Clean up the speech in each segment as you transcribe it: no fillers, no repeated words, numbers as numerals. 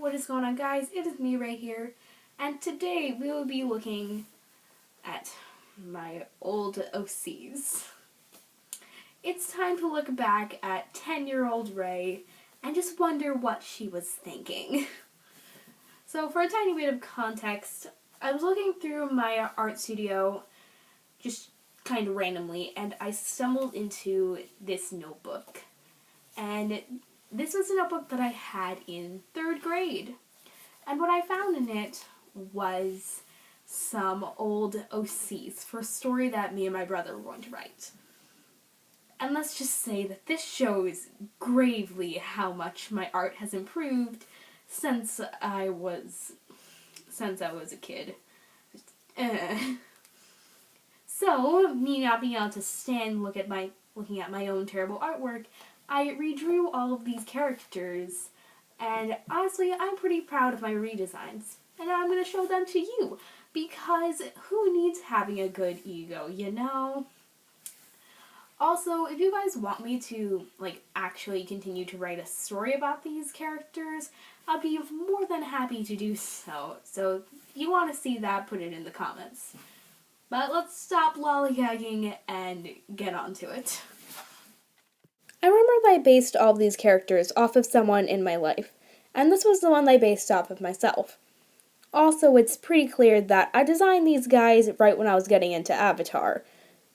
what is going on, guys? It is me right here, and today we will be looking at my old OCs. It's time to look back at 10-year-old Ray and just wonder what she was thinking. So for a tiny bit of context, I was looking through my art studio just kind of randomly, and I stumbled into this notebook. And this was a notebook that I had in 3rd grade. And what I found in it was some old OCs for a story that me and my brother were going to write. And let's just say that this shows gravely how much my art has improved since I was a kid. So, me not being able to stand looking at my own terrible artwork, I redrew all of these characters, and honestly, I'm pretty proud of my redesigns. And now I'm going to show them to you, because who needs having a good ego, you know? Also, if you guys want me to, actually continue to write a story about these characters, I'll be more than happy to do so. So, if you want to see that, put it in the comments. But let's stop lollygagging and get on to it. I remember that I based all of these characters off of someone in my life, and this was the one that I based off of myself. Also, it's pretty clear that I designed these guys right when I was getting into Avatar.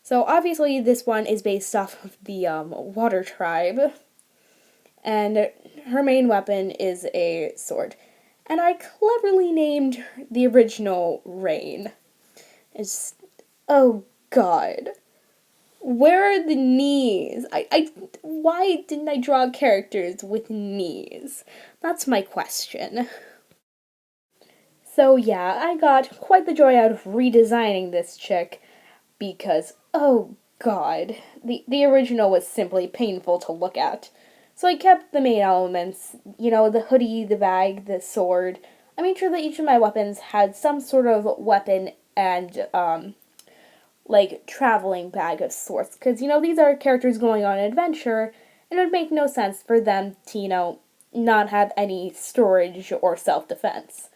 So obviously this one is based off of the Water Tribe, and her main weapon is a sword. And I cleverly named the original Rain. Oh god. Where are the knees? Why didn't I draw characters with knees? That's my question. So yeah, I got quite the joy out of redesigning this chick because, oh god, the original was simply painful to look at. So I kept the main elements, the hoodie, the bag, the sword. I made sure that each of my weapons had some sort of weapon and, traveling bag of sorts. Because, these are characters going on an adventure, and it would make no sense for them to, not have any storage or self-defense.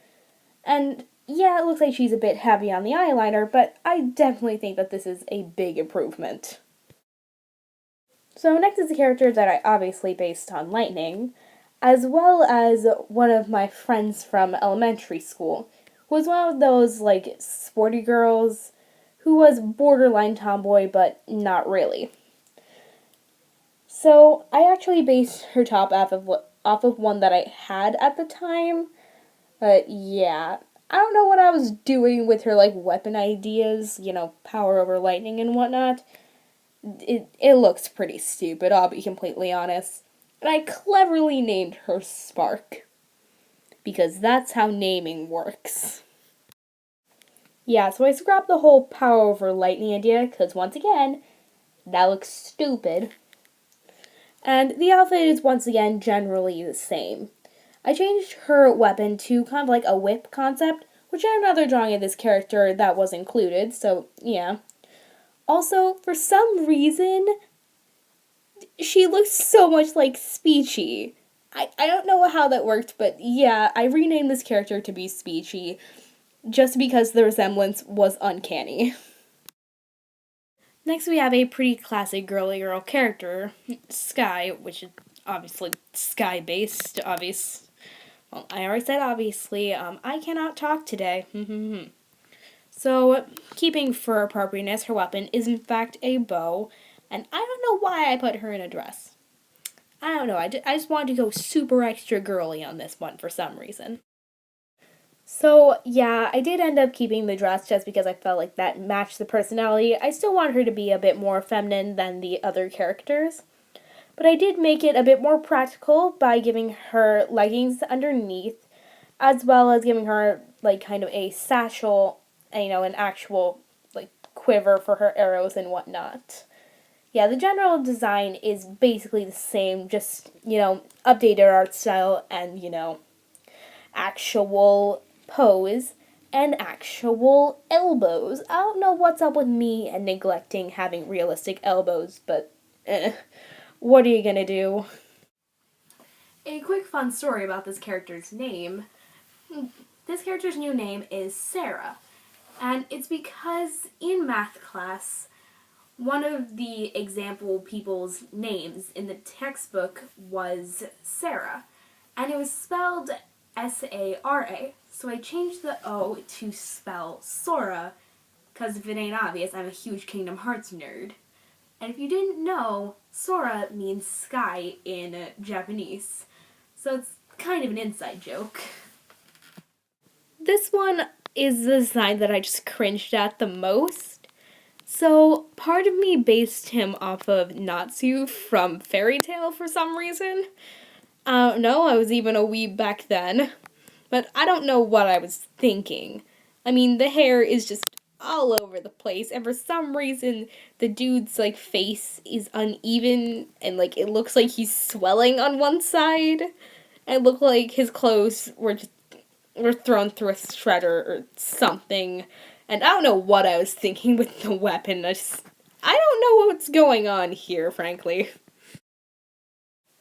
And, yeah, it looks like she's a bit heavy on the eyeliner, but I definitely think that this is a big improvement. So next is a character that I obviously based on Lightning, as well as one of my friends from elementary school, who was one of those, sporty girls who was borderline tomboy, but not really. So I actually based her top off of one that I had at the time. But yeah, I don't know what I was doing with her weapon ideas, power over lightning and whatnot. It looks pretty stupid, I'll be completely honest. And I cleverly named her Spark, because that's how naming works. Yeah, so I scrapped the whole power over lightning idea, because once again, that looks stupid. And the outfit is once again generally the same. I changed her weapon to kind of like a whip concept, which in another drawing of this character that was included, so yeah. Also, for some reason, she looks so much like Speechy. I don't know how that worked, but yeah, I renamed this character to be Speechy, just because the resemblance was uncanny. Next we have a pretty classic girly girl character, Sky, which is obviously Sky-based, Well, I already said obviously, I cannot talk today. So, keeping for appropriateness, her weapon is in fact a bow, and I don't know why I put her in a dress. I don't know, I just wanted to go super extra girly on this one for some reason. So, yeah, I did end up keeping the dress just because I felt like that matched the personality. I still want her to be a bit more feminine than the other characters. But I did make it a bit more practical by giving her leggings underneath, as well as giving her, kind of a satchel, an actual, quiver for her arrows and whatnot. Yeah, the general design is basically the same, just, updated art style and, actual pose and actual elbows. I don't know what's up with me and neglecting having realistic elbows, but what are you gonna do? A quick fun story about this character's name. This character's new name is Sarah, and it's because in math class, one of the example people's names in the textbook was Sarah, and it was spelled S-A-R-A, so I changed the O to spell Sora, because if it ain't obvious, I'm a huge Kingdom Hearts nerd. And if you didn't know, Sora means sky in Japanese, so it's kind of an inside joke. This one is the design that I just cringed at the most. So, part of me based him off of Natsu from Fairy Tail for some reason. I don't know, I was even a weeb back then. But I don't know what I was thinking. I mean, the hair is just all over the place, and for some reason, the dude's, like, face is uneven, and, like, it looks like he's swelling on one side. And it looked like his clothes were thrown through a shredder or something. And I don't know what I was thinking with the weapon. I don't know what's going on here, frankly.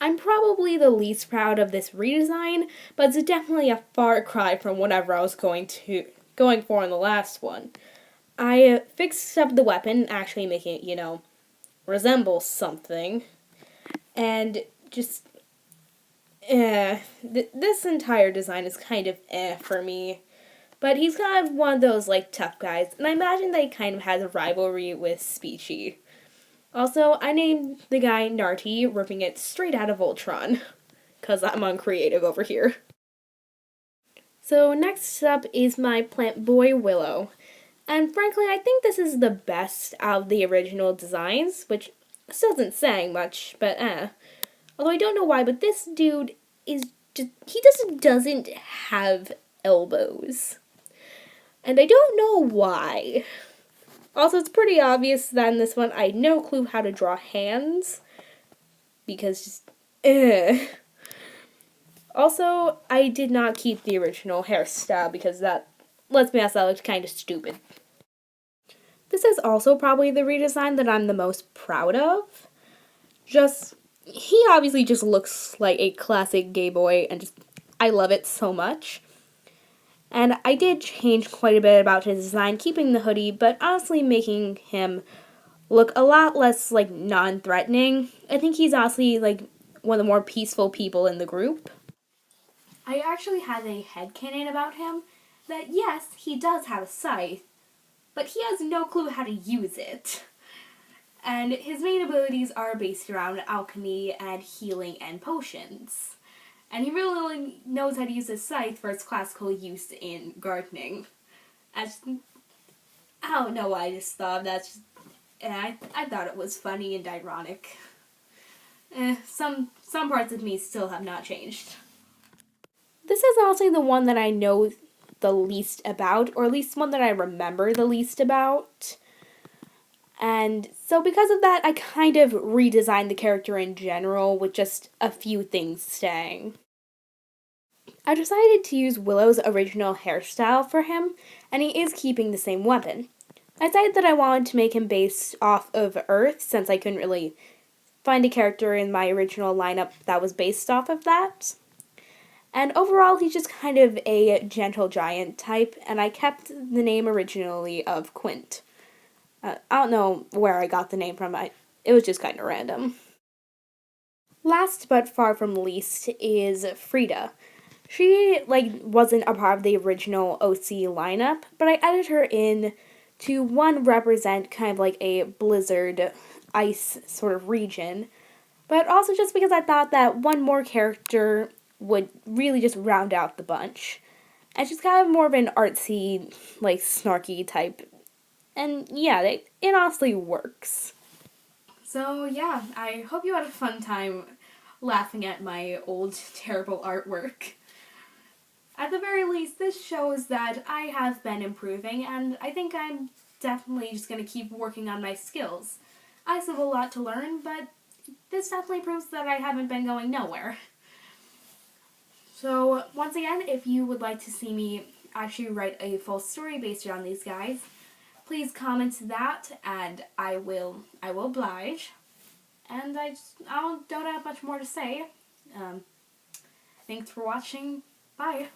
I'm probably the least proud of this redesign, but it's definitely a far cry from whatever I was going for in the last one. I fixed up the weapon, actually making it, resemble something, and just this entire design is kind of for me. But he's kind of one of those, like, tough guys, and I imagine that he kind of has a rivalry with Speechy. Also, I named the guy Narty, ripping it straight out of Voltron, because I'm uncreative over here. So next up is my plant boy Willow. And frankly, I think this is the best out of the original designs, which still isn't saying much, but Although I don't know why, but this dude is just, he just doesn't have elbows. And I don't know why. Also, it's pretty obvious that in this one, I had no clue how to draw hands. Because just, Also, I did not keep the original hairstyle because that, let's be honest, that looked kind of stupid. This is also probably the redesign that I'm the most proud of. He obviously just looks like a classic gay boy, and I love it so much. And I did change quite a bit about his design, keeping the hoodie, but honestly making him look a lot less, like, non-threatening. I think he's honestly, like, one of the more peaceful people in the group. I actually had a headcanon about him that yes, he does have a scythe, but he has no clue how to use it. And his main abilities are based around alchemy and healing and potions. And he really only knows how to use his scythe for its classical use in gardening. I don't know why I just thought that's I thought it was funny and ironic. Some parts of me still have not changed. This is honestly the one that I know the least about, or at least one that I remember the least about. And so because of that, I kind of redesigned the character in general with just a few things staying. I decided to use Willow's original hairstyle for him, and he is keeping the same weapon. I decided that I wanted to make him based off of Earth, since I couldn't really find a character in my original lineup that was based off of that. And overall, he's just kind of a gentle giant type, and I kept the name originally of Quint. I don't know where I got the name from, it was just kind of random. Last but far from least is Frida. She, wasn't a part of the original OC lineup, but I added her in to, one, represent kind of like a blizzard ice sort of region, but also just because I thought that one more character would really just round out the bunch. And she's kind of more of an artsy, snarky type. And yeah, it honestly works. So yeah, I hope you had a fun time laughing at my old, terrible artwork. At the very least, this shows that I have been improving, and I think I'm definitely just going to keep working on my skills. I still have a lot to learn, but this definitely proves that I haven't been going nowhere. So, once again, if you would like to see me actually write a full story based around these guys, please comment that, and I will oblige. And I don't have much more to say. Thanks for watching. Bye.